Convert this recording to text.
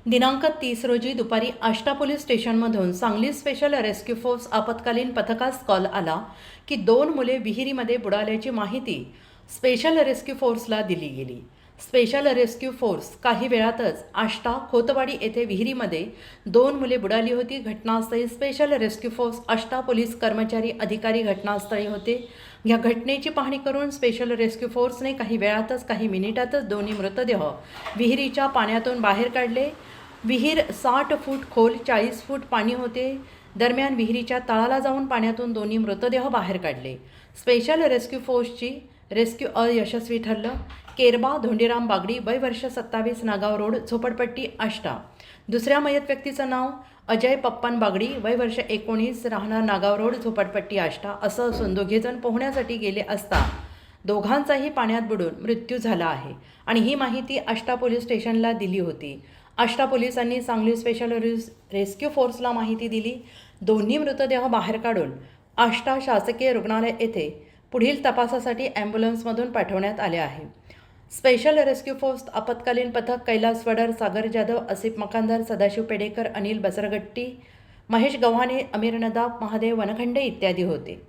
दिनांक 30 रोजी दुपारी आष्टा पोलीस स्टेशनमधून सांगली स्पेशल रेस्क्यू फोर्स आपत्कालीन पथकास कॉल आला की 2 मुले विहिरीमध्ये बुडाल्याची माहिती स्पेशल रेस्क्यू फोर्सला दिली गेली। स्पेशल रेस्क्यू फोर्स काही वेळातच आष्टा खोतवाडी येथे विहिरीमध्ये 2 मुले बुडाली होती। घटनास्थळी special rescue force Ashta police कर्मचारी अधिकारी घटनास्थळी होते। या घटनेची पाहणी करून स्पेशल रेस्क्यू फोर्सने काही मिनिटातच दोन्ही मृतदेह विहिरीच्या पाण्यातून बाहेर काढले। विहीर 60 फूट खोल, 40 फूट पाणी होते। दरम्यान विहिरीच्या तळाला जाऊन पाण्यातून दोन्ही मृतदेह बाहेर काढले। स्पेशल रेस्क्यू फोर्सची रेस्क्यू अयशस्वी ठरलं। केरबा धोंडीराम बागडी, वय वर्ष 27, नागाव रोड, झोपडपट्टी, आष्टा। दुसऱ्या मयत व्यक्तीचं नाव अजय पप्पन बागडी, वय वर्ष 19, राहणार नागाव रोड, झोपडपट्टी, आष्टा असं असून दोघेजण पोहण्यासाठी गेले असता दोघांचाही पाण्यात बुडून मृत्यू झाला आहे आणि ही माहिती आष्टा पोलीस स्टेशनला दिली होती। आष्टा पोलिसांनी सांगली स्पेशल रेस्क्यू फोर्सला माहिती दिली। दोन्ही मृतदेह बाहेर काढून आष्टा शासकीय रुग्णालय येथे पुढील तपासासाठी ॲम्ब्युलन्समधून पाठवण्यात आले आहे। स्पेशल रेस्क्यू फोर्स आपत्कालीन पथक कैलास वडर, सागर जाधव, आसिफ मकानदार, सदाशिव पेडेकर, अनिल बसरगट्टी, महेश गव्हाणे, अमीर नदाफ, महादेव वनखंडे इत्यादी होते।